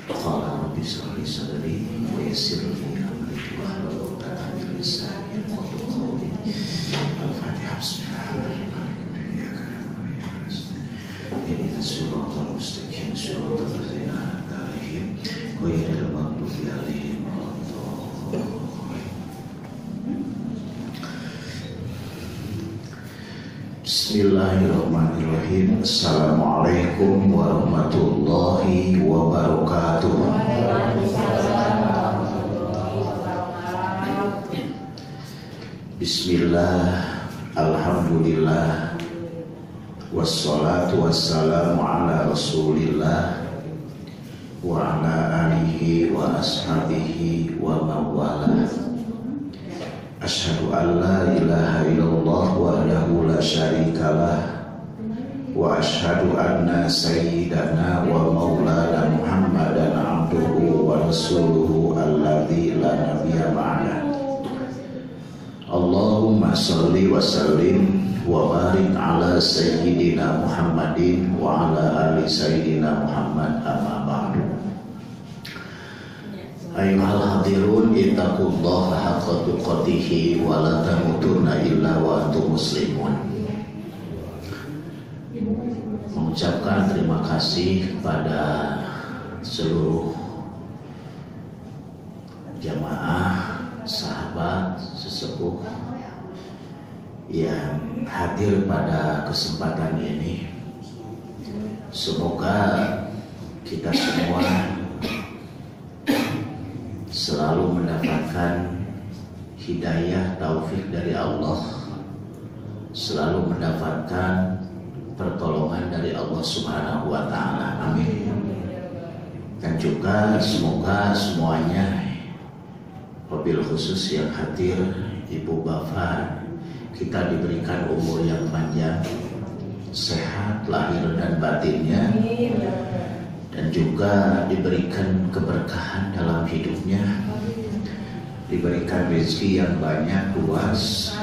Qala rabbi shrah li sadri wa yassir li amri wahlul 'uqdatam min lisani yafqahu qawli. Al-Fatihah. Bismillahirrahmanirrahim. Ihdinas siratal mustaqim siratal ladzina an'amta 'alaihim ghairil maghdubi 'alaihim waladdallin. Bismillahirrahmanirrahim. Assalamualaikum warahmatullahi wabarakatuh. Bismillah, alhamdulillah, wassalatu wassalamu ala rasulillah wa ala alihi wa ashabihi wa mawalah. Asyhadu an la ilaha illallah wahdahu la syarikalah wa asyhadu anna sayyidana wa maulana Muhammadan abduhu wa rasuluhu alladzi la nabiyya ba'dah. Allahumma shalli wa sallim wa barik ala sayyidina Muhammadin wa ala ali sayyidina Muhammad amma ba'du. Ayyuhal hadirun ittaqullaha haqqa tuqatih wa la tamutunna illa wa antum muslimun. Mengucapkan terima kasih kepada seluruh jamaah, sahabat, sesepuh yang hadir pada kesempatan ini. Semoga kita semua selalu mendapatkan hidayah taufik dari Allah, selalu mendapatkan pertolongan dari Allah Subhanahu wa Ta'ala. Amin. Dan juga semoga semuanya, wabil khusus yang hadir, ibu bapak, kita diberikan umur yang panjang, sehat lahir dan batinnya, dan juga diberikan keberkahan dalam hidupnya, diberikan rezeki yang banyak, luas,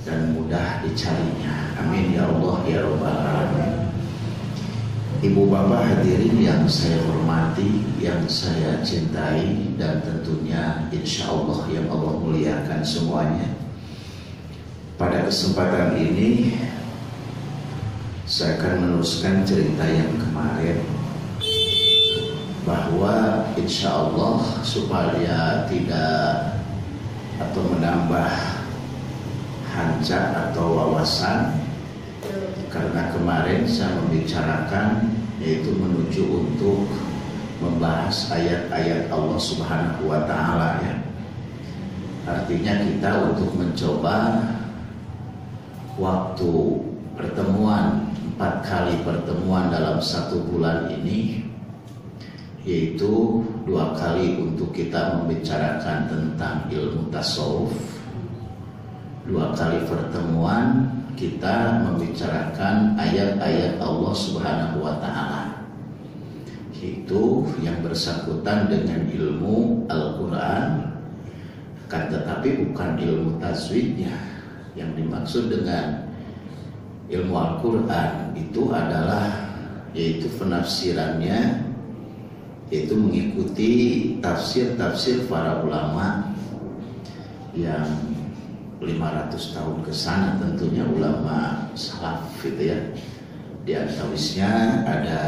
dan mudah dicarinya. Amin ya Allah ya Rabbal Alamin. Ibu bapak hadirin yang saya hormati, yang saya cintai, dan tentunya insya Allah yang Allah muliakan semuanya. Pada kesempatan ini saya akan meneruskan cerita yang kemarin, bahwa insya Allah supaya tidak atau menambah hancur atau wawasan, karena kemarin saya membicarakan yaitu menuju untuk membahas ayat-ayat Allah Subhanahu wa Ta'ala, ya. Artinya kita untuk mencoba waktu pertemuan, 4 kali pertemuan dalam 1 bulan ini, yaitu 2 kali untuk kita membicarakan tentang ilmu tasawuf, 2 kali pertemuan kita membicarakan ayat-ayat Allah Subhanahu wa Ta'ala, yaitu yang bersangkutan dengan ilmu Al-Quran, kan tetapi bukan ilmu tajwidnya. Yang dimaksud dengan ilmu Al-Quran itu adalah yaitu penafsirannya, yaitu mengikuti tafsir-tafsir para ulama yang 500 tahun ke sana, tentunya ulama salaf gitu ya. Di antawisnya ada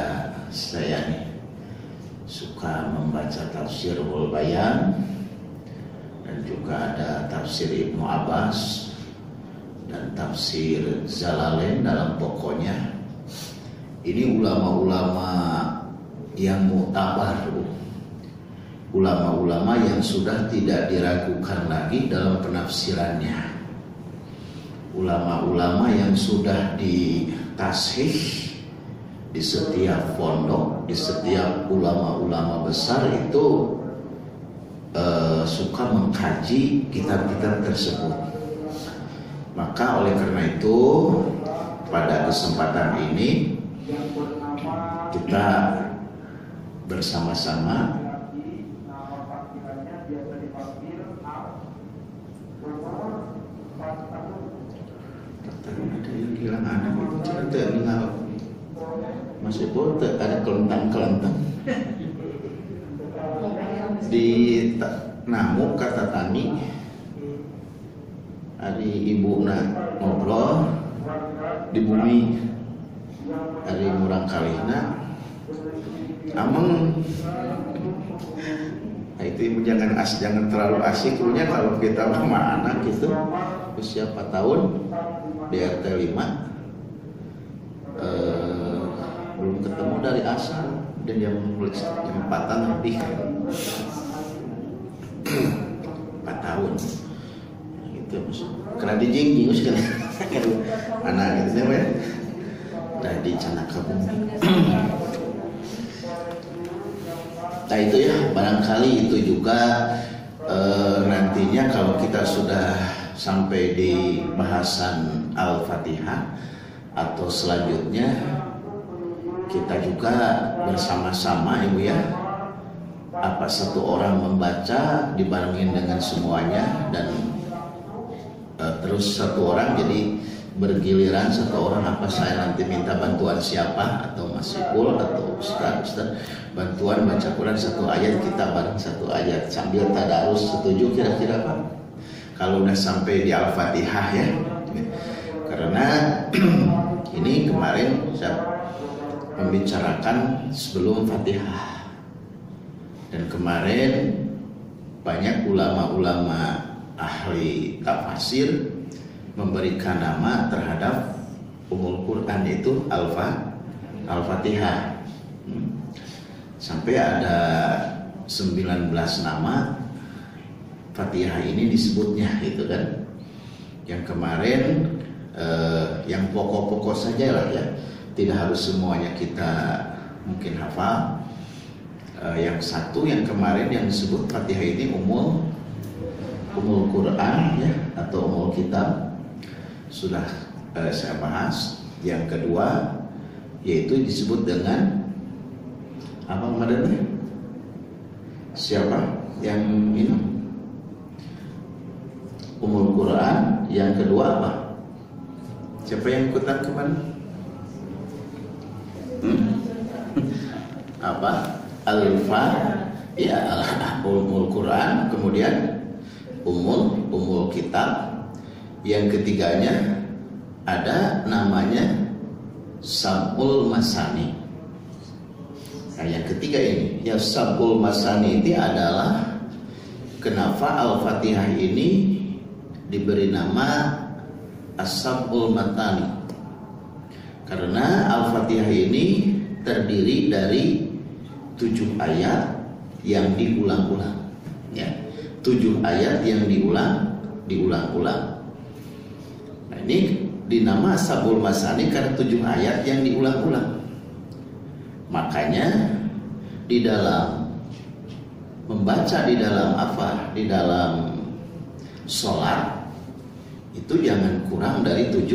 saya nih, suka membaca tafsir Ul Bayan, dan juga ada tafsir Ibnu Abbas dan tafsir Zalalain. Dalam pokoknya ini ulama-ulama yang mu'tabar, ulama-ulama yang sudah tidak diragukan lagi dalam penafsirannya, ulama-ulama yang sudah ditashih di setiap pondok, di setiap ulama-ulama besar itu suka mengkaji kitab-kitab tersebut. Maka oleh karena itu pada kesempatan ini kita bersama-sama ada yang hilang anak itu cerita tinggal masih botek, ada kelentang-kelentang. di namu kata tani hari ibu ngobrol di bumi hari murang kalihna ameng. Nah, itu ibu jangan terlalu asik punya kalau kita sama anak gitu usia 4 tahun di RT 5 belum ketemu dari asal dan jam 4-an lebih 4 tahun gitu karena dijing kan anak gitu ya tadi canaka bumi. Nah itu ya barangkali itu juga nantinya kalau kita sudah sampai di bahasan Al-Fatihah atau selanjutnya kita juga bersama-sama ibu ya, apa satu orang membaca dibarengin dengan semuanya dan terus satu orang jadi bergiliran satu orang apa saya nanti minta bantuan siapa atau Mas Ipul atau Ustaz bantuan baca Quran satu ayat kita bareng satu ayat sambil tadarus. Setuju kira-kira Pak? Kalau udah sampai di Al-Fatihah ya, karena ini kemarin saya membicarakan sebelum Fatihah dan kemarin banyak ulama-ulama ahli tafsir memberikan nama terhadap Ummul Quran itu Al-Fatihah. Sampai ada 19 nama Fatihah ini disebutnya gitu kan. Yang kemarin yang pokok-pokok saja lah ya, tidak harus semuanya kita mungkin hafal. Yang satu yang kemarin yang disebut Fatihah ini Ummul Quran ya atau Ummul Kitab sudah saya bahas. Yang kedua yaitu disebut dengan apa namanya? Siapa yang ini? Ummul Quran. Yang kedua apa? Siapa yang ikutan kemarin? Apa? Ya, Ummul Quran, kemudian Ummul Kitab. Yang ketiganya ada namanya Sab'ul Masani. Nah, yang ketiga ini, ya Sab'ul Masani ini adalah kenapa Al-Fatihah ini diberi nama As-Sab'ul Matani. Karena Al-Fatihah ini terdiri dari 7 ayat yang diulang-ulang ya. 7 ayat yang diulang-ulang. Nah, ini dinama Sab'ul Masani karena 7 ayat yang diulang-ulang. Makanya di dalam membaca di dalam apa? Di dalam sholat itu jangan kurang dari 7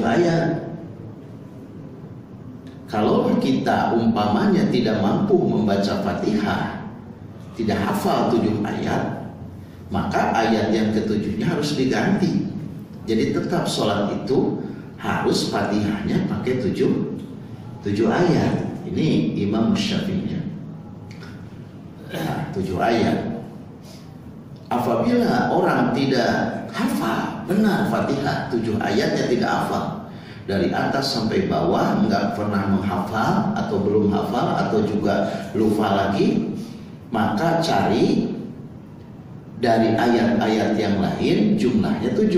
ayat. Kalau kita umpamanya tidak mampu membaca Fatihah, tidak hafal 7 ayat, maka ayat yang ke-7-nya harus diganti. Jadi tetap sholat itu harus Fatihahnya pakai 7 ayat. Ini Imam Syafi'i. 7 ayat. Apabila orang tidak hafal benar Fatihah 7 ayatnya tidak hafal dari atas sampai bawah, nggak pernah menghafal atau belum hafal atau juga lupa lagi, maka cari dari ayat-ayat yang lain jumlahnya 7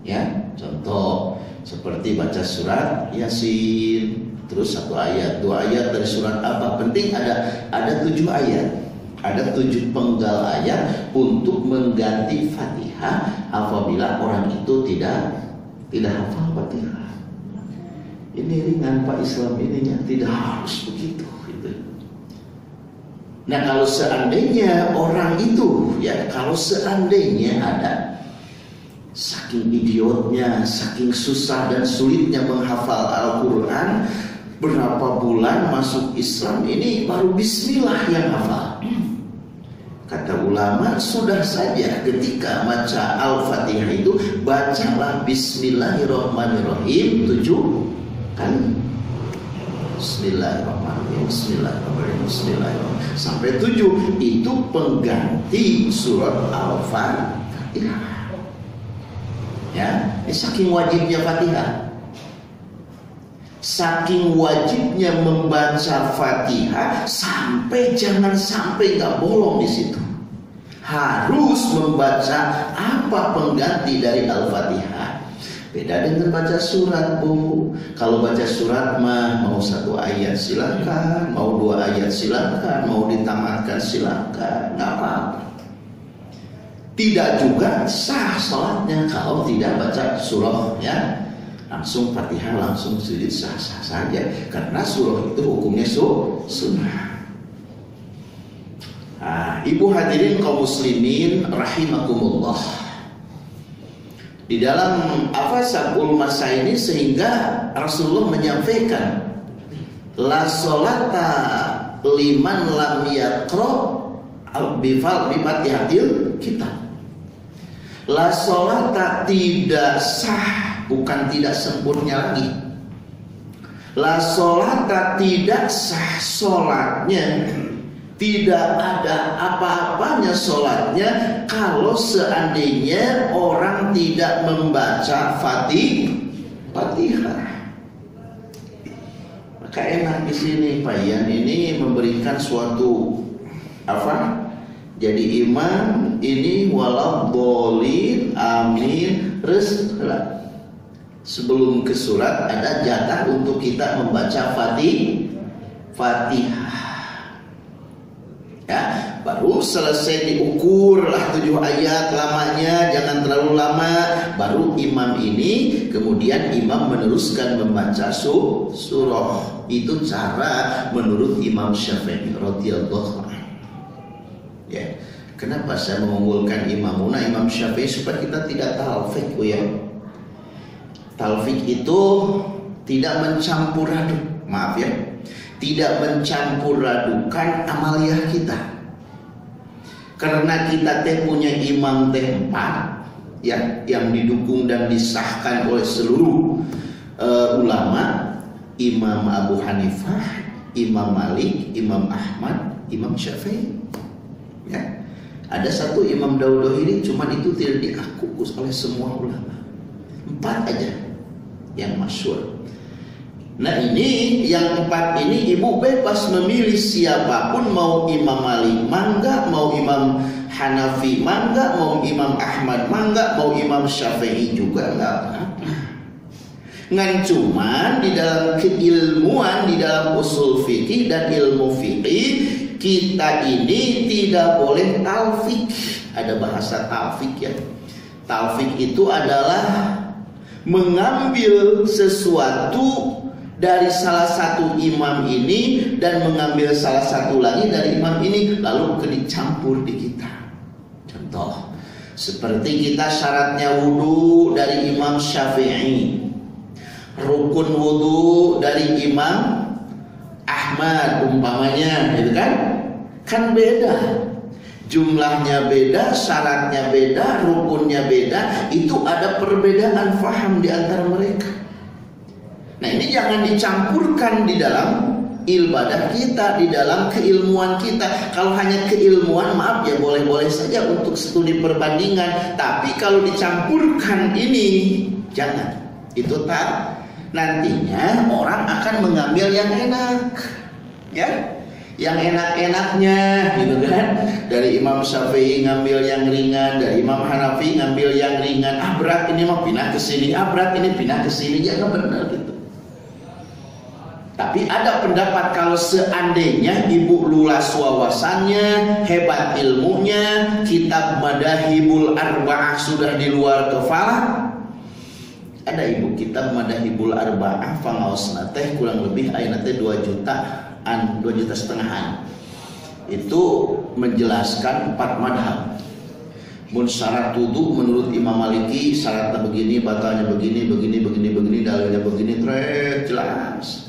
ya. Contoh seperti baca surat Yasin, terus 1 ayat 2 ayat dari surat apa, penting ada 7 ayat, ada 7 penggal ayat untuk mengganti Fatihah apabila orang itu tidak hafal Fatihah. Ini ringan Pak, Islam ininya tidak harus begitu gitu. Nah kalau seandainya orang itu ya, kalau seandainya ada saking idiotnya, saking susah dan sulitnya menghafal Al-Quran, berapa bulan masuk Islam ini baru bismillah yang hafal. Kata ulama, sudah saja ketika baca Al-Fatihah itu bacalah Bismillahirrahmanirrahim 7 kali. Bismillahirrahmanirrahim, Bismillahirrahmanirrahim, Bismillahirrahmanirrahim sampai 7. Itu pengganti surat Al-Fatihah. Ya, ini saking wajibnya Fatihah. Saking wajibnya membaca Fatihah sampai jangan sampai nggak bolong di situ. Harus membaca apa pengganti dari Al-Fatihah. Beda dengan baca surat, Bu. Kalau baca surat mah mau 1 ayat silakan, mau 2 ayat silakan, mau ditamatkan silakan, nggak apa-apa. Tidak juga sah sholatnya kalau tidak baca surah, ya. Langsung Fatihah, langsung sujud sah-sah saja. Karena surah itu hukumnya sunnah. Nah, ibu hadirin kaum muslimin rahimakumullah. Di dalam Sabul Masa ini sehingga Rasulullah menyampaikan la sholata liman lam yaqra bi Fatihatil Kitab. La sholata tidak sah, bukan tidak sempurna lagi. La sholata tidak sah sholatnya, tidak ada apa-apanya sholatnya kalau seandainya orang tidak membaca Fatihah. Maka enak di sini Pak Ian ini memberikan suatu jadi imam ini waladhdallin amin sebelum ke surat ada jatah untuk kita membaca Fatihah. Ya, baru selesai diukurlah 7 ayat lamanya, jangan terlalu lama. Baru imam ini, kemudian imam meneruskan membaca surah. Itu cara menurut Imam Syafi'i radhiyallahu anhu. Ya, kenapa saya mengunggulkan Imam Syafi'i? Supaya kita tidak talfik, ya. Talfik itu tidak mencampur aduk, maaf ya. Tidak mencampur adukan amaliyah kita. Karena kita punya imam 4 ya, yang didukung dan disahkan oleh seluruh ulama. Imam Abu Hanifah, Imam Malik, Imam Ahmad, Imam Syafi'i. Ya. Ada satu Imam Daudahiri, cuman itu tidak diaku oleh semua ulama. 4 aja yang masyhur. Nah ini yang 4 ini ibu bebas memilih siapapun, mau Imam Malik mangga, mau Imam Hanafi mangga, mau Imam Ahmad mangga, mau Imam Syafi'i juga nggak apa-apa. Ngan cuman di dalam keilmuan, di dalam usul fikih dan ilmu fikih kita ini tidak boleh talfik. Ada bahasa talfik ya. Talfik itu adalah mengambil sesuatu dari salah satu imam ini dan mengambil salah satu lagi dari imam ini lalu dicampur di kita. Contoh seperti kita syaratnya wudu dari Imam Syafi'i, rukun wudu dari Imam Ahmad umpamanya, gitu kan beda, jumlahnya beda, syaratnya beda, rukunnya beda, itu ada perbedaan faham di antara mereka. Nah ini jangan dicampurkan di dalam ibadah kita, di dalam keilmuan kita. Kalau hanya keilmuan, maaf ya, boleh-boleh saja untuk studi perbandingan. Tapi kalau dicampurkan ini, jangan. Itu tak. Nantinya orang akan mengambil yang enak, ya, yang enak-enaknya, gitu kan. Dari Imam Syafi'i ngambil yang ringan, dari Imam Hanafi ngambil yang ringan. Berat ini mau pindah ke sini, berat ini pindah ke sini, jangan benar gitu. Tapi ada pendapat kalau seandainya ibu luas wawasannya, hebat ilmunya, kitab Madahibul Arba'ah sudah di luar kepala. Ada ibu kitab Madahibul Arba'ah pangaosna teh kurang lebih ayeuna teh 2,5 juta. Itu menjelaskan 4 madhab. Mun syarat wudu menurut Imam Maliki syaratnya begini, batalnya begini, dalilnya begini, jelas.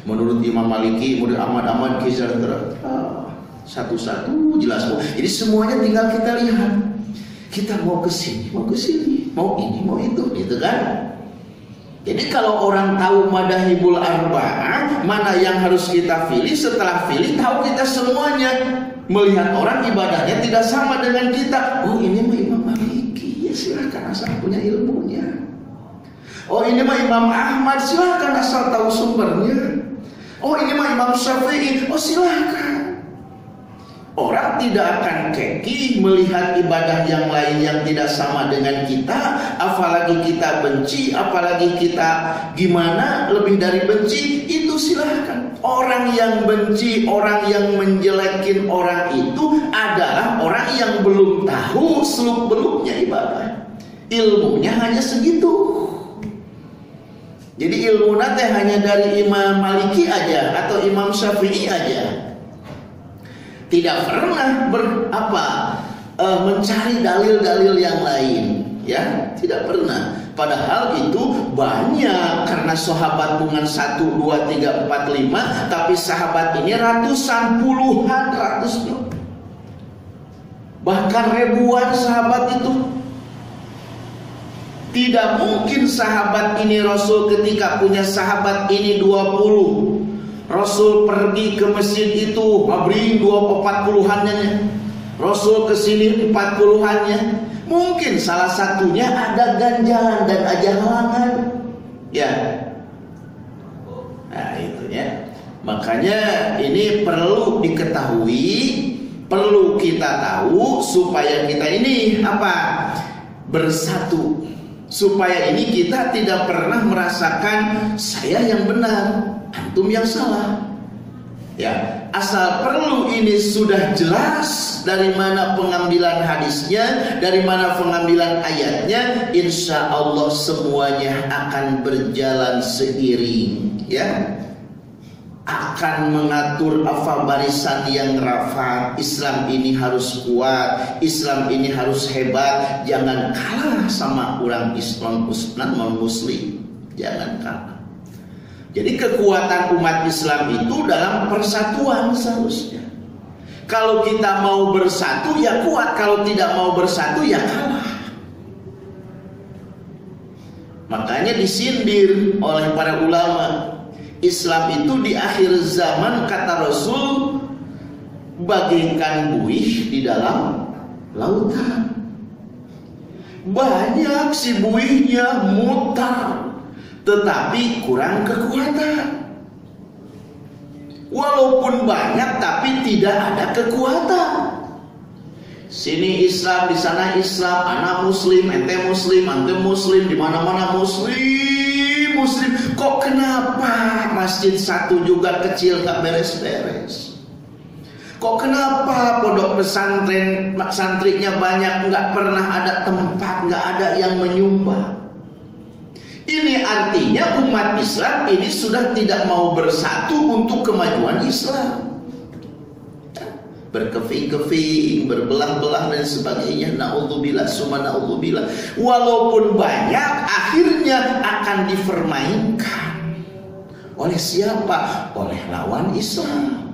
Menurut Imam Maliki, menurut Ahmad Kizar satu-satu jelas. Jadi semuanya tinggal kita lihat. Kita mau ke sini, mau ini, mau itu, gitu kan? Jadi kalau orang tahu madahibul arba'ah, mana yang harus kita pilih, setelah pilih tahu kita semuanya. Melihat orang ibadahnya tidak sama dengan kita, oh ini mah Imam Maliki, ya silahkan asal punya ilmunya. Oh ini mah Imam Ahmad, silahkan asal tahu sumbernya. Oh ini mah Imam Syafi'i, oh silahkan. Orang tidak akan keki melihat ibadah yang lain yang tidak sama dengan kita, apalagi kita benci, apalagi kita gimana, lebih dari benci, itu silahkan. Orang yang benci, orang yang menjelekin orang itu adalah orang yang belum tahu seluk-beluknya ibadah. Ilmunya hanya segitu. Jadi ilmu nate hanya dari Imam Maliki aja atau Imam Syafi'i aja. Tidak pernah mencari dalil-dalil yang lain, ya, tidak pernah. Padahal itu banyak, karena sahabat bukan 1, 2, 3, 4, 5, tapi sahabat ini ratusan, puluhan, bahkan ribuan sahabat itu. Tidak mungkin sahabat ini, Rasul ketika punya sahabat ini 20, Rasul pergi ke masjid itu ngabring 40-annya, Rasul kesini 40-annya. Mungkin salah satunya ada ganjalan dan ada halangan, ya. Nah itu ya. Makanya ini perlu diketahui, perlu kita tahu supaya kita ini bersatu. Supaya ini kita tidak pernah merasakan saya yang benar, antum yang salah. Ya, asal perlu ini sudah jelas dari mana pengambilan hadisnya, dari mana pengambilan ayatnya, insya Allah semuanya akan berjalan seiring, ya. Akan mengatur barisan yang rapat. Islam ini harus kuat, Islam ini harus hebat. Jangan kalah sama orang Islam non muslim, jangan kalah. Jadi kekuatan umat Islam itu dalam persatuan seharusnya. Kalau kita mau bersatu ya kuat, kalau tidak mau bersatu ya kalah. Makanya disindir oleh para ulama, Islam itu di akhir zaman kata Rasul bagaikan buih di dalam lautan. Banyak si buihnya mutar, tetapi kurang kekuatan. Walaupun banyak tapi tidak ada kekuatan. Sini Islam, di sana Islam, anak muslim, ente muslim, ante muslim, di mana-mana muslim. Kok kenapa masjid satu juga kecil gak beres-beres? Kok kenapa pondok pesantren santrinya banyak nggak pernah ada tempat, nggak ada yang menyumbang? Ini artinya umat Islam ini sudah tidak mau bersatu untuk kemajuan Islam. Berkeping-keping, berbelah-belah dan sebagainya. Na'udzubillah, summa na'udzubillah. Walaupun banyak, akhirnya akan dipermainkan. Oleh siapa? Oleh lawan Islam.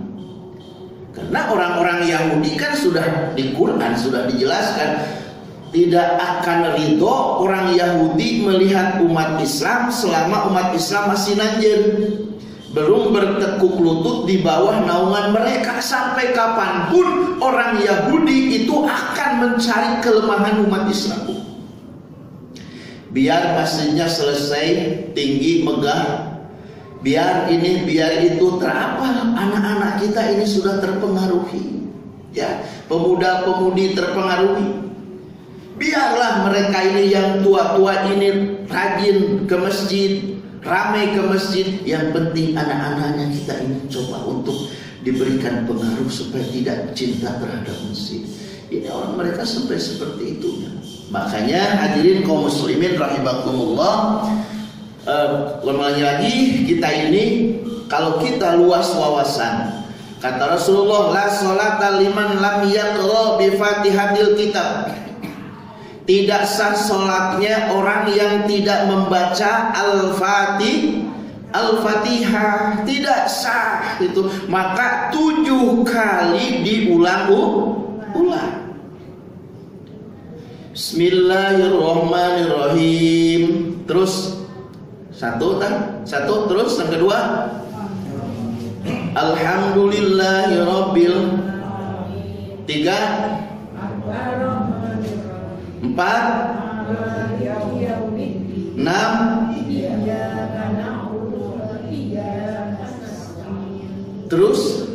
Karena orang-orang Yahudi kan sudah di Quran sudah dijelaskan, tidak akan ridho orang Yahudi melihat umat Islam selama umat Islam masih nanjir, belum bertekuk lutut di bawah naungan mereka. Sampai kapanpun orang Yahudi itu akan mencari kelemahan umat Islam. Biar masjidnya selesai, tinggi, megah, biar ini, biar itu terapal, anak-anak kita ini sudah terpengaruhi, ya, pemuda-pemudi terpengaruhi. Biarlah mereka ini yang tua-tua ini rajin ke masjid, ramai ke masjid. Yang penting anak-anaknya kita ini coba untuk diberikan pengaruh supaya tidak cinta terhadap masjid. Ini orang mereka sampai seperti itu. Makanya hadirin kaum muslimin rahimakumullah, kembali lagi kita ini kalau kita luas wawasan, kata Rasulullah, la sholata liman lam yaqra bi Fatihatil kitab. Tidak sah sholatnya orang yang tidak membaca Al-Fatihah, tidak sah itu. Maka 7 kali diulang-ulang. Bismillahirrahmanirrahim. Terus Satu terus yang kedua Alhamdulillahirabbil. 3 4 6 terus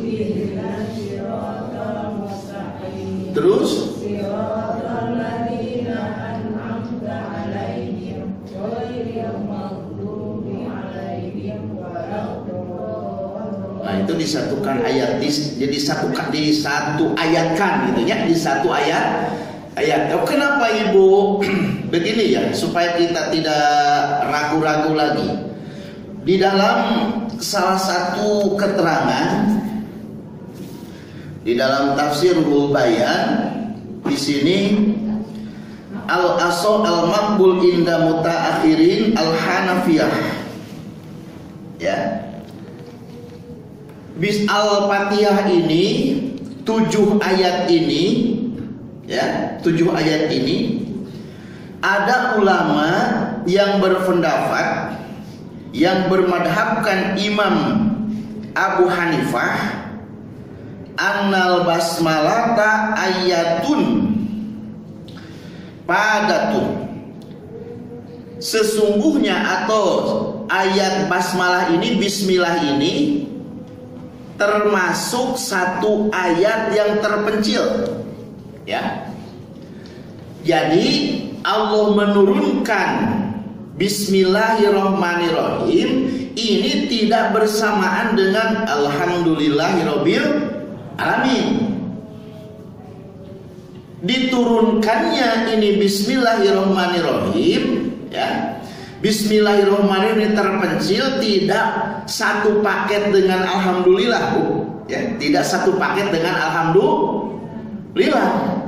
nah itu disatukan ayat jadi disatu ayatkan gitu ya, di satu ayat. Kenapa Ibu begini ya, supaya kita tidak ragu-ragu lagi. Di dalam salah satu keterangan di dalam Tafsirul Bayan di sini al-asal al-maqbul inda mutaakhirin al-Hanafiyah ya. Bis al-Fatihah ini 7 ayat ini ya, 7 ayat ini ada ulama yang berpendapat, yang bermadhabkan Imam Abu Hanifah, annal basmalata ayatun padatun, sesungguhnya atau ayat basmalah ini, bismillah ini termasuk satu ayat yang terpencil ya. Jadi Allah menurunkan Bismillahirrahmanirrahim ini tidak bersamaan dengan Alhamdulillahirabbil alamin. Diturunkannya ini Bismillahirrahmanirrahim ya. Bismillahirrahmanirrahim ini terpencil, tidak satu paket dengan Alhamdulillah ya, tidak satu paket dengan Alhamdulillah.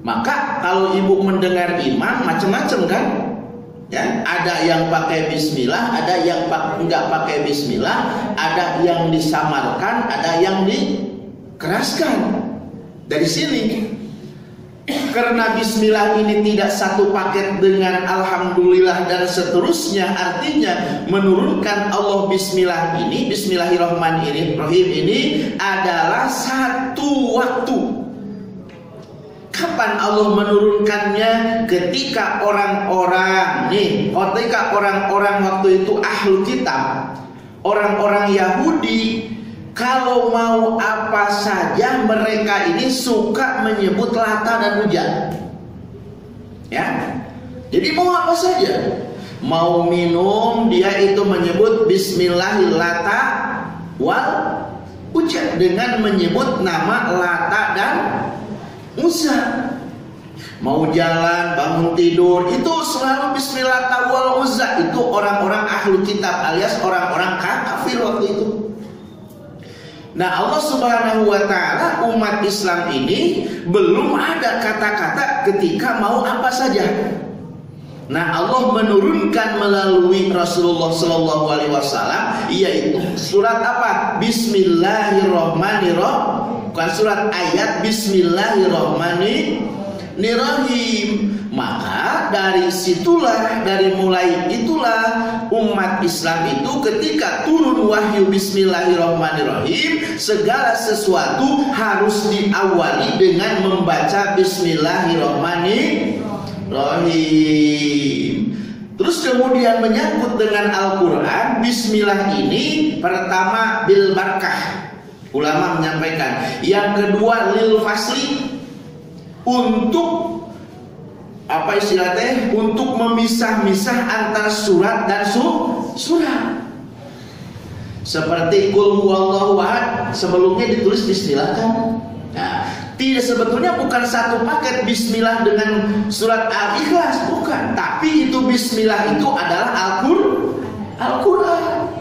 Maka kalau Ibu mendengar iman macam-macam kan ya, ada yang pakai bismillah, ada yang enggak pakai bismillah, ada yang disamarkan, ada yang dikeraskan. Dari sini karena bismillah ini tidak satu paket dengan alhamdulillah dan seterusnya, artinya menurunkan Allah bismillah ini, bismillahirrahmanirrahim ini adalah satu waktu. Kapan Allah menurunkannya? Ketika orang-orang waktu itu ahlul kitab, orang-orang Yahudi, kalau mau apa saja mereka ini suka menyebut Lata dan Uzza. Ya. Jadi mau apa saja. Mau minum dia itu menyebut Bismillahirrahmanirrahim wal Uzza dengan menyebut nama Lata dan Uzza. Mau jalan, bangun tidur itu selalu Bismillah wal Uzza. Itu orang-orang ahlul kitab alias orang-orang kafir waktu itu. Nah Allah subhanahu wa ta'ala umat Islam ini belum ada kata-kata ketika mau apa saja. Nah Allah menurunkan melalui Rasulullah sallallahu alaihi wasallam yaitu surat apa? Bismillahirrahmanirrahim. Bukan surat ayat Bismillahirrahmanirrahim. Maka dari situlah, dari mulai itulah umat Islam itu ketika turun wahyu Bismillahirrahmanirrahim, segala sesuatu harus diawali dengan membaca Bismillahirrahmanirrahim. Terus kemudian menyangkut dengan Al-Quran, Bismillah ini pertama bil barakah, ulama menyampaikan. Yang kedua lil fasli, untuk apa istilahnya, untuk memisah-misah antara surat dan surat. Seperti Qul huwallahu ahad, sebelumnya ditulis bismillah kan. Nah, tidak, sebetulnya bukan satu paket bismillah dengan surat Al-Ikhlas, bukan. Tapi itu bismillah itu adalah Al-Quran.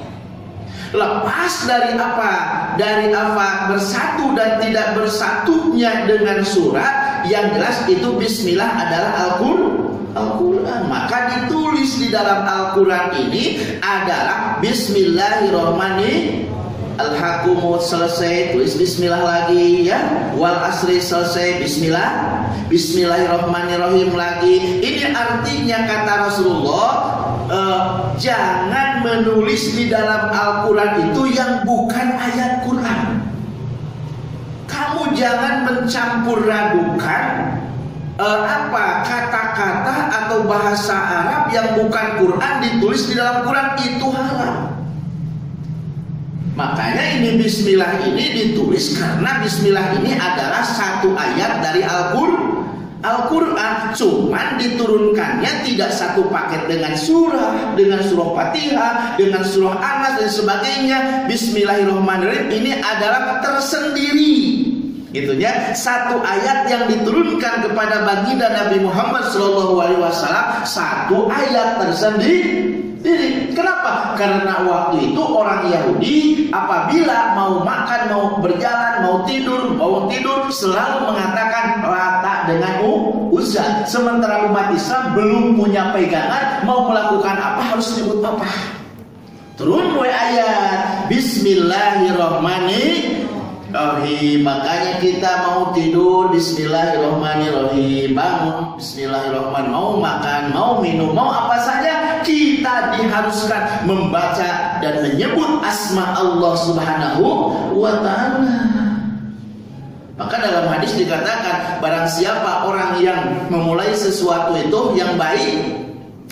Lepas dari apa? Dari apa bersatu dan tidak bersatunya dengan surat, yang jelas itu bismillah adalah Al-Quran. Maka ditulis di dalam Al-Quran ini adalah Bismillahirrahmanirrahim. Al-Hakumut selesai, tulis bismillah lagi ya. Wal asri selesai, Bismillahirrahmanirrahim lagi. Ini artinya kata Rasulullah, jangan menulis di dalam Al-Quran itu yang bukan ayat Quran. Kamu jangan mencampur radukan kata-kata atau bahasa Arab yang bukan Quran ditulis di dalam Quran, itu haram. Makanya ini bismillah ini ditulis karena bismillah ini adalah satu ayat dari Al-Quran, cuman diturunkannya tidak satu paket dengan surah Fatihah, dengan surah Anas dan sebagainya. Bismillahirrahmanirrahim ini adalah tersendiri, gitu ya. Satu ayat yang diturunkan kepada baginda Nabi Muhammad SAW, satu ayat tersendiri. Kenapa? Karena waktu itu orang Yahudi apabila mau makan, mau berjalan, mau tidur selalu mengatakan Lata dengan Uzza. Sementara umat Islam belum punya pegangan, mau melakukan apa harus nyebut apa. Turun ayat Bismillahirrahmanirrahim. Makanya kita mau tidur Bismillahirrahmanirrahim, bangun Bismillahirrahmanirrahim, mau makan, mau minum, mau apa saja kita diharuskan membaca dan menyebut asma Allah Subhanahu wa ta'ala. Maka dalam hadis dikatakan barang siapa orang yang memulai sesuatu itu yang baik,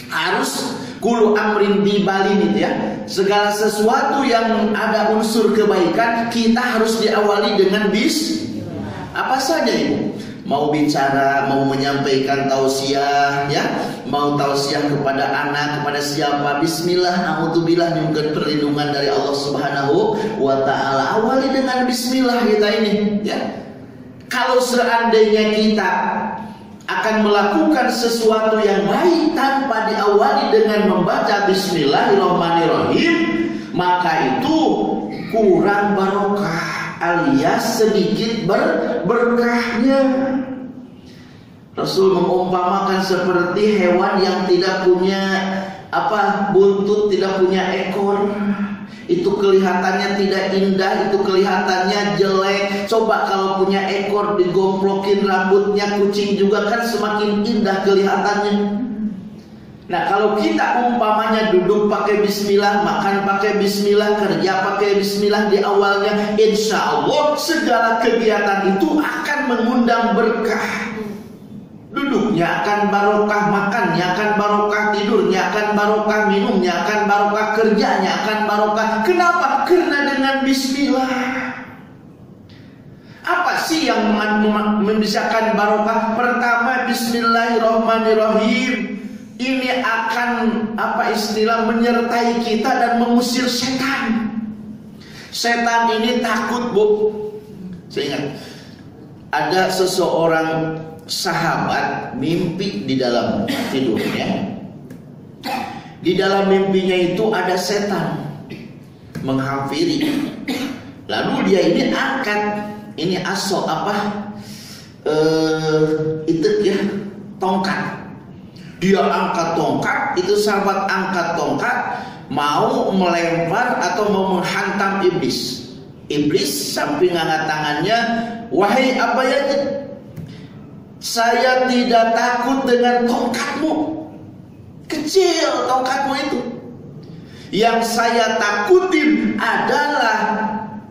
harus kulu amrin bibalin itu ya, segala sesuatu yang ada unsur kebaikan kita harus diawali dengan apa saja ibu? Mau bicara, mau menyampaikan tausiah ya, mau tausiah kepada anak, kepada siapa, bismillah, a'udzubillah, nyungkeun perlindungan dari Allah Subhanahu wa ta'ala. Awali dengan bismillah kita ini ya. Kalau seandainya kita akan melakukan sesuatu yang baik tanpa diawali dengan membaca Bismillahirrahmanirrahim, maka itu kurang barokah alias sedikit berkahnya. Rasul mengumpamakan seperti hewan yang tidak punya buntut, tidak punya ekor. Itu kelihatannya tidak indah, itu kelihatannya jelek. Coba kalau punya ekor, digomplokin rambutnya, kucing juga kan semakin indah kelihatannya. Nah kalau kita umpamanya duduk pakai bismillah, makan pakai bismillah, kerja pakai bismillah di awalnya, insya Allah segala kegiatan itu akan mengundang berkah. Duduknya akan barokah, makannya akan barokah, tidurnya akan barokah, minumnya akan barokah, kerjanya akan barokah. Kenapa? Karena dengan bismillah. Apa sih yang memisahkan barokah? Pertama, Bismillahirrahmanirrahim. Ini akan menyertai kita dan mengusir setan. Setan ini takut, Bu. Saya ingat ada seseorang sahabat mimpi di dalam tidurnya. Di dalam mimpinya itu ada setan menghampiri. Lalu dia ini angkat tongkat. Dia angkat tongkat, itu sahabat angkat tongkat mau melempar atau mau menghantam iblis. Iblis sambil ngangkat tangannya, wahai Abayadid, saya tidak takut dengan tongkatmu. Kecil tongkatmu itu. Yang saya takutin adalah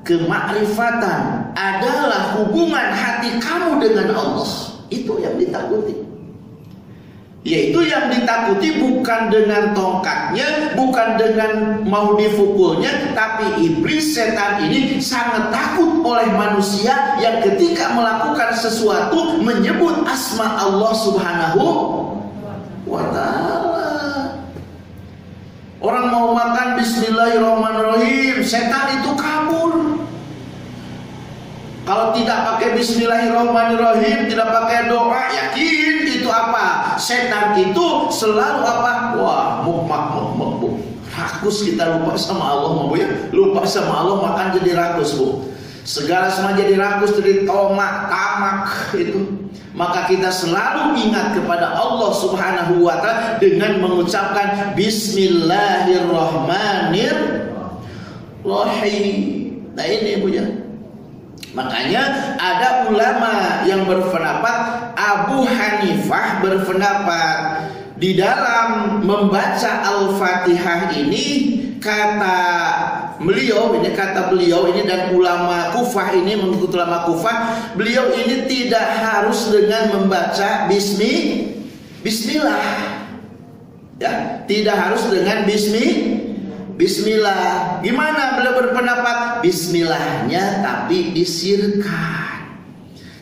kemakrifatan, adalah hubungan hati kamu dengan Allah. Itu yang ditakuti. Yaitu yang ditakuti bukan dengan tongkatnya, bukan dengan mau dipukulnya, tapi iblis setan ini sangat takut oleh manusia yang ketika melakukan sesuatu menyebut asma Allah Subhanahu wa ta'ala. Orang mau makan Bismillahirrahmanirrahim, setan itu kabur. Kalau tidak pakai Bismillahirrahmanirrahim, tidak pakai doa, yakin itu apa? Setan itu selalu rakus. Kita lupa sama Allah, Bu ya. Lupa sama Allah, makan jadi rakus, Bu. Segala semua jadi rakus, jadi tamak itu. Maka kita selalu ingat kepada Allah Subhanahu wa ta'ala dengan mengucapkan Bismillahirrahmanirrahim. Nah ini, Bu ya. Makanya ada ulama yang berpendapat, Abu Hanifah berpendapat di dalam membaca Al-Fatihah ini, kata beliau ini dan ulama Kufah ini, mengikut ulama Kufah, beliau ini tidak harus dengan membaca bismillah, ya, tidak harus dengan bismillah. Gimana beliau berpendapat? Bismillahnya tapi disirkan,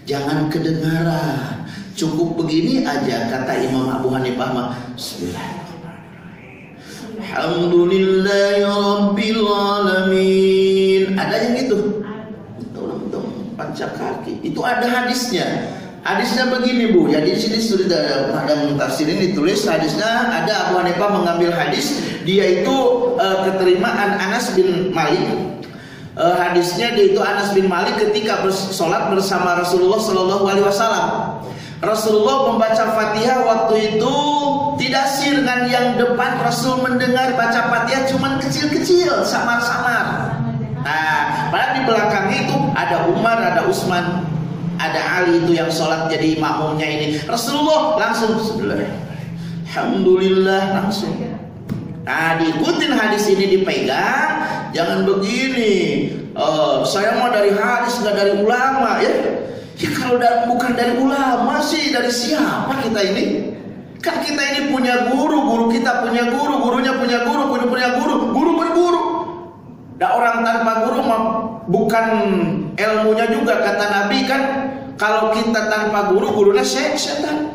jangan kedengaran. Cukup begini aja, kata Imam Abu Hanifah mah, Bismillahirrahmanirrahim, Alhamdulillahirabbil alamin. Ada yang gitu, panca kaki. Itu ada hadisnya. Hadisnya begini Bu. Jadi di sini sudah ada tafsirin ditulis hadisnya. Ada Abu Hanifah mengambil hadis, dia itu keterimaan Anas bin Malik. Hadisnya dia itu Anas bin Malik ketika bersolat bersama Rasulullah Shallallahu Alaihi Wasallam. Rasulullah membaca Fatihah waktu itu tidak sir dengan yang depan. Rasul mendengar baca Fatihah cuman kecil-kecil, samar-samar. Nah, padahal di belakangnya itu ada Umar, ada Utsman, ada Ali itu yang sholat jadi makmumnya ini. Rasulullah langsung Alhamdulillah langsung. Nah, diikutin hadis ini, dipegang. Jangan begini, saya mau dari hadis nggak dari ulama, ya. Ya kalau bukan dari ulama sih, dari siapa kita ini? Kan kita ini punya guru kita punya guru, gurunya punya guru, guru berguru. Nah, orang tanpa guru bukan ilmunya juga, kata Nabi kan, kalau kita tanpa guru, gurunya setan.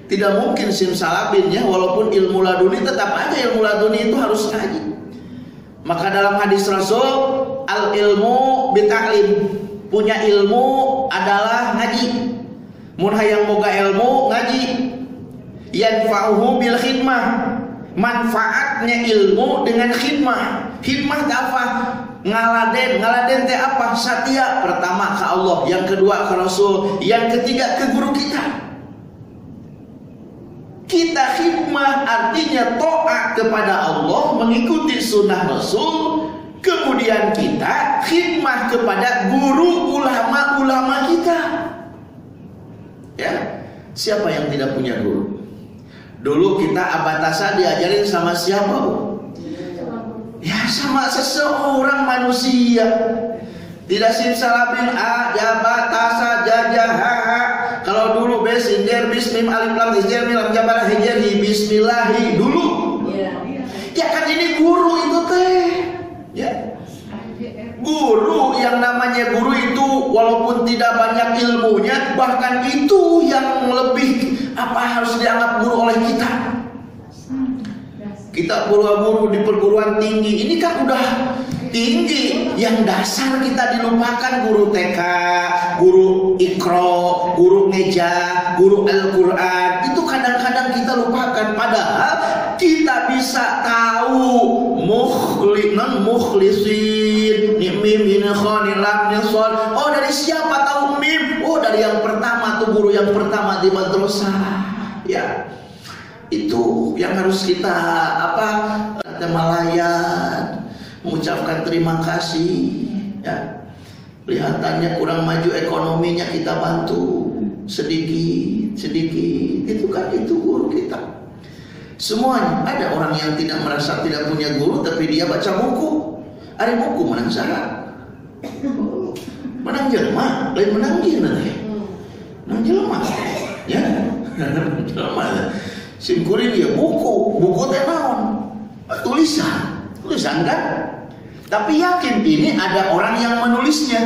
Tidak mungkin simsalabin, ya, walaupun ilmu laduni, tetap aja ilmu laduni itu harus ngaji. Maka dalam hadis Rasul, al ilmu bita'lim, punya ilmu adalah ngaji. Mun hayang boga ilmu ngaji. Yanfa'uhu bil khidmah, manfaatnya ilmu dengan khidmah. Khidmah teh apa? Ngaladen teh apa? Satya, pertama ke Allah, yang kedua ke Rasul, yang ketiga ke guru kita. Kita khidmah artinya taat kepada Allah, mengikuti sunnah Rasul. Kemudian kita khidmah kepada guru ulama kita. Ya, siapa yang tidak punya guru? Dulu kita abatasa diajarin sama siapa, Bu? Ya, sama seseorang manusia. Tidak simsalabin abatasa jajaha. Kalau dulu besinjer bismim alif lam hijr milam jabar hijr bismillahi dulu. Ya kan ini guru itu teh. Ya. Guru, yang namanya guru itu walaupun tidak banyak ilmunya, bahkan itu yang lebih harus dianggap guru oleh kita. Kita guru di perguruan tinggi ini kan udah tinggi, yang dasar kita dilupakan. Guru TK, guru Iqra, guru Ngeja, guru Al-Quran, itu kadang-kadang kita lupakan. Padahal kita bisa tahu mukhlisin mim min khanil lam nisal. Oh, dari siapa tahu mim? Oh, dari yang pertama tuh, guru yang pertama di madrasah. Ya, itu yang harus kita malayan, mengucapkan terima kasih. Ya, kelihatannya kurang maju ekonominya, kita bantu sedikit. Itu kan itu guru kita. Semuanya. Ada orang yang tidak merasa tidak punya guru, tapi dia baca buku. Ada buku menang syarat, menang jelma, lain menang gina ya. Menang jelma, ya. Jelma. Simkurin dia buku teh naon? Tulisan kan? Tapi yakin ini ada orang yang menulisnya.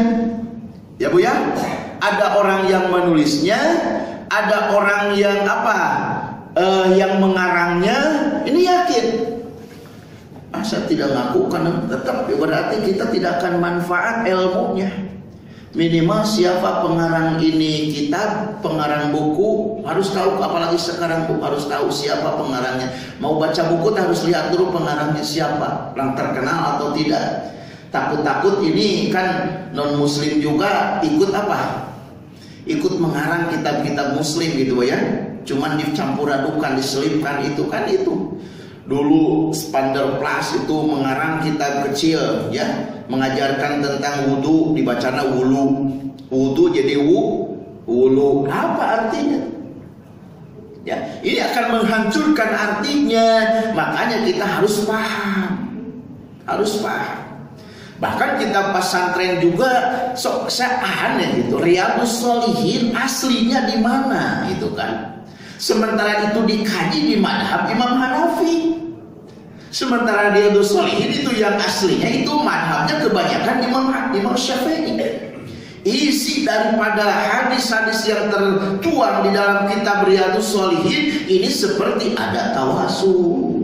Ya Bu ya? Ada orang yang menulisnya, ada orang yang yang mengarangnya. Ini yakin. Saya tidak ngaku karena tetap berarti kita tidak akan manfaat ilmunya. Minimal siapa pengarang ini kitab, pengarang buku, harus tahu. Apalagi sekarang harus tahu siapa pengarangnya. Mau baca buku harus lihat dulu pengarangnya siapa, orang terkenal atau tidak. Takut-takut ini kan non muslim juga ikut ikut mengarang kitab-kitab muslim gitu ya. Cuman dicampur adukan, diselipkan itu kan itu. Dulu Spander Plus itu mengarang kitab kecil ya, mengajarkan tentang wudu, dibacanya wudu jadi wulu. Apa artinya? Ya, ini akan menghancurkan artinya. Makanya kita harus paham. Harus paham. Bahkan kita pesantren juga sok aneh gitu. Riyadhus Shalihin aslinya di mana gitu kan. Sementara itu dikaji di madhab Imam Hanafi. Sementara Riyadhus Shalihin itu yang aslinya itu madhabnya kebanyakan Imam Syafi'i. Isi daripada hadis-hadis yang tertuang di dalam kitab Riyadhus Shalihin ini seperti ada tawasul.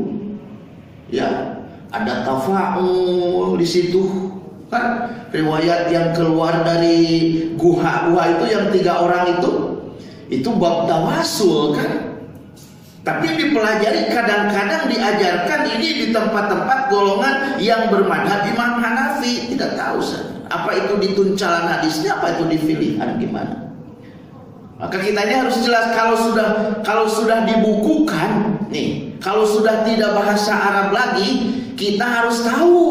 Ya. Ada tafa'ul di situ kan, riwayat yang keluar dari gua itu yang 3 orang itu bab tawasul kan. Tapi dipelajari kadang-kadang diajarkan ini di tempat-tempat golongan yang bermadhab Imam Hanafi. Tidak tahu apa itu di tuncalan hadisnya, apa itu di pilihan gimana. Maka kitanya harus jelas kalau sudah dibukukan nih, kalau sudah tidak bahasa Arab lagi, kita harus tahu.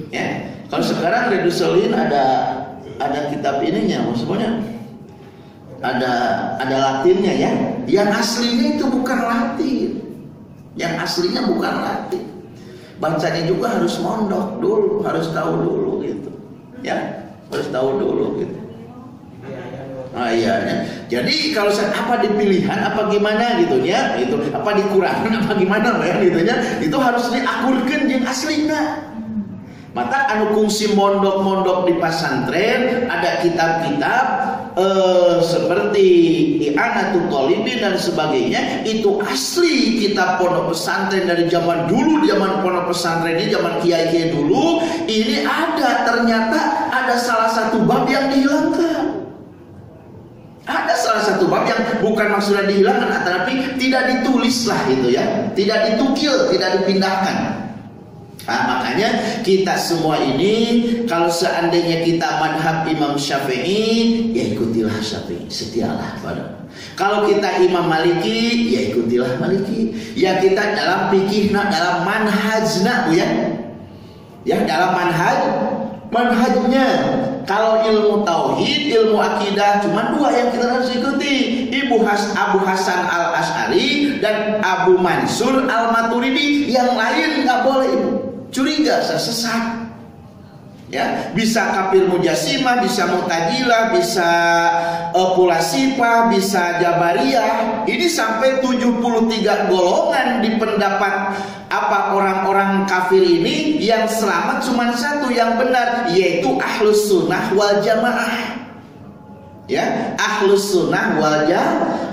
Ya, kalau sekarang Riyadhus Shalihin ada kitab ininya, maksudnya ada Latinnya ya. Yang aslinya itu bukan Latin. Yang aslinya bukan Latin. Bacanya juga harus mondok dulu, harus tahu dulu gitu. Ya, harus tahu dulu gitu. Ah iya, ya. Jadi kalau apa di pilihan apa gimana gitu ya, itu apa dikurangan apa gimana ya gitu ya, itu harus diakurkan jeung aslina. Mata anu kungsi mondok-mondok di pesantren ada kitab-kitab seperti I'anatul Thalibin dan sebagainya, itu asli kitab pondok pesantren dari zaman dulu, zaman pondok pesantren ini, zaman kiai-kiai dulu. Ini ada, ternyata ada salah satu bab yang dihilangkan. Ada salah satu bab yang bukan maksudnya dihilangkan, tetapi tidak ditulis lah gitu ya, tidak ditukil, tidak dipindahkan. Nah, makanya kita semua ini kalau seandainya kita madhab Imam Syafi'i, ya ikutilah Syafi'i, setialah pada. Kalau kita Imam Maliki, ya ikutilah Maliki. Ya kita dalam fikihna, dalam manhajna ya. Ya dalam manhajnya. Kalau ilmu tauhid, ilmu akidah cuma 2 yang kita harus ikuti. Abu Hasan Al-Asy'ari dan Abu Mansur Al-Maturidi. Yang lain nggak boleh curiga, sesat. Ya, bisa kafir mujassimah, bisa mu'tazilah, bisa pulasifah, bisa jabariyah. Ini sampai 73 golongan di pendapat orang-orang kafir ini. Yang selamat cuma satu yang benar, yaitu Ahlus Sunnah wal Jamaah. Ya, Ahlus Sunnah wal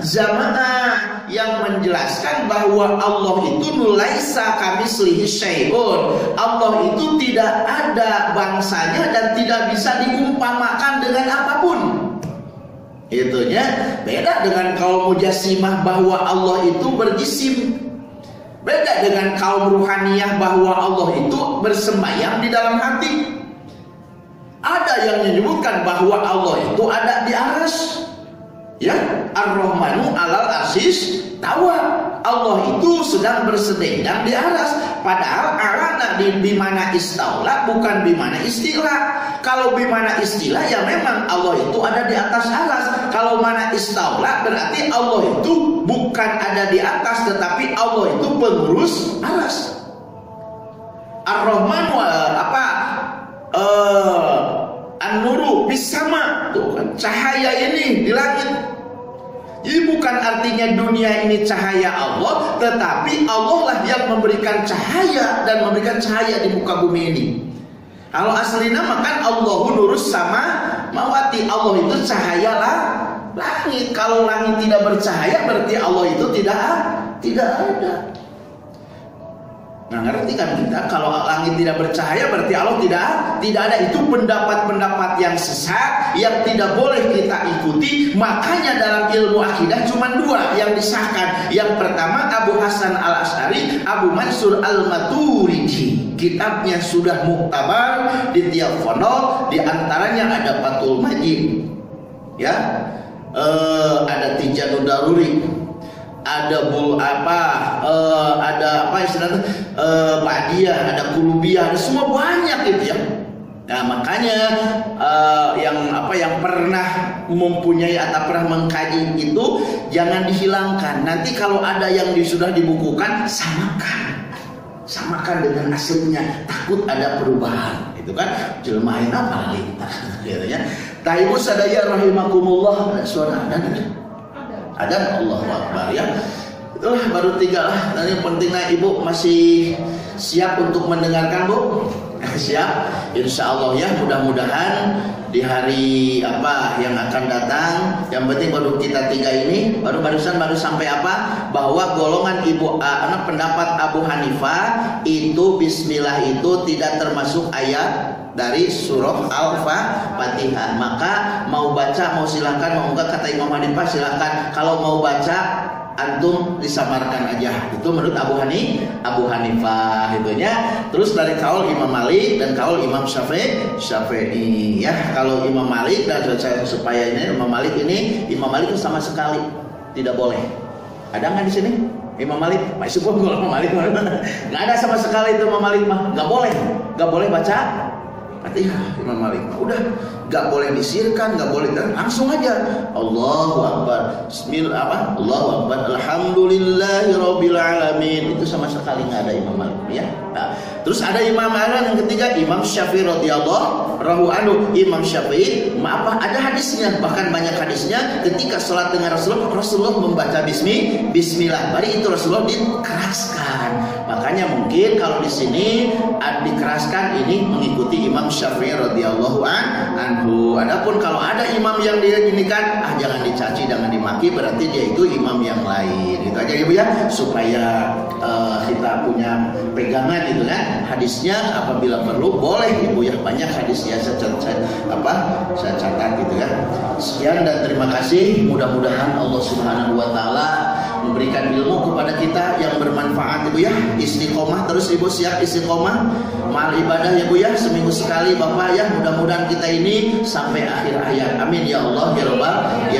Jamaah yang menjelaskan bahwa Allah itu laisa kamitslihi syai'un. Allah itu tidak ada bangsanya dan tidak bisa diumpamakan dengan apapun. Itunya beda dengan kaum mujassimah bahwa Allah itu berjisim. Beda dengan kaum ruhaniyah bahwa Allah itu bersembayang di dalam hati. Ada yang menyebutkan bahwa Allah itu ada di arsy. Ya, Ar-Rahmanu 'alal arsis tawa. Allah itu sedang bersedendang di aras. Padahal alana di mana istaula bukan di mana istilah. Kalau di mana istilah ya memang Allah itu ada di atas aras. Kalau mana istaula berarti Allah itu bukan ada di atas, tetapi Allah itu pengurus aras. Ar-Rahmanu An-Nuru bis-sama, tuh kan cahaya ini di langit. Jadi bukan artinya dunia ini cahaya Allah, tetapi Allah lah yang memberikan cahaya dan memberikan cahaya di muka bumi ini. Kalau aslinya makan Allahu nurus sama mawati, Allah itu cahaya lah langit. Kalau langit tidak bercahaya berarti Allah itu tidak ada. Nah, ngerti kan kita, kalau langit tidak bercahaya berarti Allah tidak ada. Itu pendapat-pendapat yang sesat yang tidak boleh kita ikuti. Makanya dalam ilmu akidah cuma 2 yang disahkan. Yang pertama Abu Hasan Al-Asy'ari, Abu Mansur Al-Maturidi. Kitabnya sudah muktabar di tiap pondok, di antaranya ada Fathul Majid. Ya. Ada Tijanud Daruri. Ada ada istilahnya Ba'diyah, ada Kulubiyah, ada semua banyak itu ya. Nah, makanya yang pernah mempunyai atau pernah mengkaji itu jangan dihilangkan. Nanti kalau ada yang sudah dibukukan, samakan dengan aslinya. Takut ada perubahan, itu kan jelmahin apa lagi kita, gitu ya. Ibu sadaya rahimakumullah, ada suara ada Allahu Akbar ya. Itulah baru 3 lah. Tadi pentingnya ibu masih siap untuk mendengarkan, Bu? Siap, insya Allah ya. Mudah-mudahan di hari yang akan datang, yang penting baru kita 3 ini, barusan sampai bahwa golongan pendapat Abu Hanifah itu Bismillah itu tidak termasuk ayat dari surah Al-Fatihah. Maka mau baca, mau silakan, mau enggak, kata Imam Hanifah silakan. Kalau mau baca, antum disamarkan aja. Itu menurut Abu Hanifah itunya. Terus dari kaul Imam Malik dan kaul Imam Syafi'i ya. Kalau Imam Malik dan supaya ini Imam Malik itu sama sekali tidak boleh. Ada nggak di sini Imam Malik? Masih pun Imam Malik nggak ada sama sekali itu Imam Malik mah nggak boleh baca Fatihah. Imam Malik udah nggak boleh disirkan, nggak boleh, langsung aja Allahu Akbar, Bismillah, Allahu Akbar, Alhamdulillahirabbil alamin. Itu sama sekali nggak ada Imam Malik ya. Nah, terus ada Imam yang ketiga, Imam Syafi'i radhiyallahu anhu. Imam Syafi'i ada hadisnya, bahkan banyak hadisnya ketika sholat dengan Rasulullah membaca Bismillah. Bari itu Rasulullah dikeraskan. Makanya mungkin kalau di sini dikeraskan ini mengikuti Imam Syafi'i radhiyallahu anhu. Adapun kalau ada imam yang diinikan, jangan dicaci, jangan dimaki, berarti dia itu imam yang lain. Itu aja Ibu ya, supaya kita punya pegangan gitu kan. Hadisnya apabila perlu boleh Ibu ya, banyak hadisnya saya catat gitu kan. Sekian dan terima kasih. Mudah-mudahan Allah Subhanahu wa taala memberikan ilmu kepada kita yang bermanfaat Ibu ya. Istiqomah terus Ibu, siap istiqomah mal ibadah ya Bu ya, seminggu sekali Bapak ya. Mudah-mudahan kita ini sampai akhir hayat. Amin ya Allah ya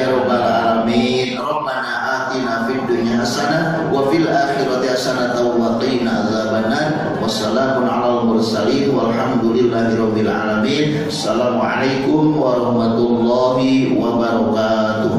rabbal alamin. Rabbana atina fid dunya hasanah wa fil akhirati hasanah wa qina adzabannar. Wassalamun alal mursalin walhamdulillahi rabbil alamin. Assalamualaikum warahmatullahi wabarakatuh.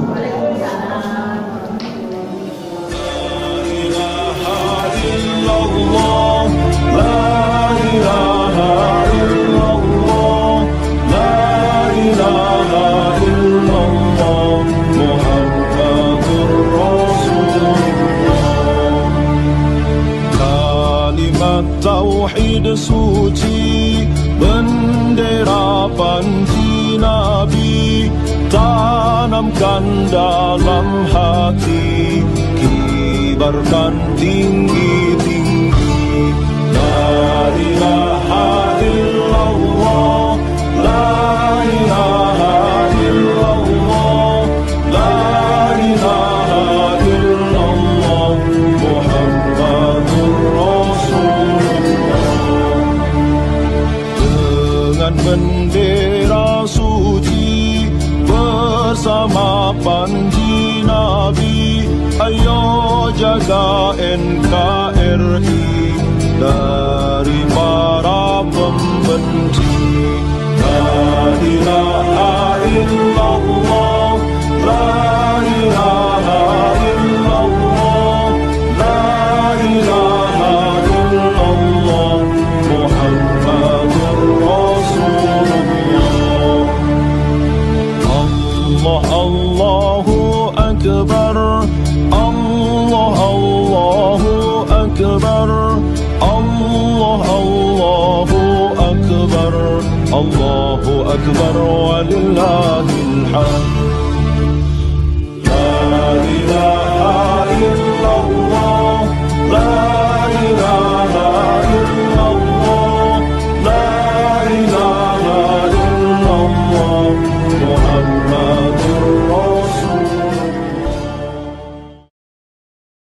Allah, la ilaha illallah, la ilaha illallah, Muhammadur Rasulullah. Kalimat tauhid suci, bendera panji Nabi, tanamkan dalam hati, kibarkan tinggi-tinggi. La ilaha illallah, la ilaha illallah, la ilaha illallah, Muhammadur Rasulullah. Dengan bendera suci bersama panji Nabi, ayo jaga NKRI dari para pembenci. La ilaha illallah, la ilaha illallah, la ilaha illallah, Muhammadur Rasulullah. Allah Allahu Akbar, Allah Allahu Akbar, Allah Allahu Akbar, Allahu Akbar walillahil hamd.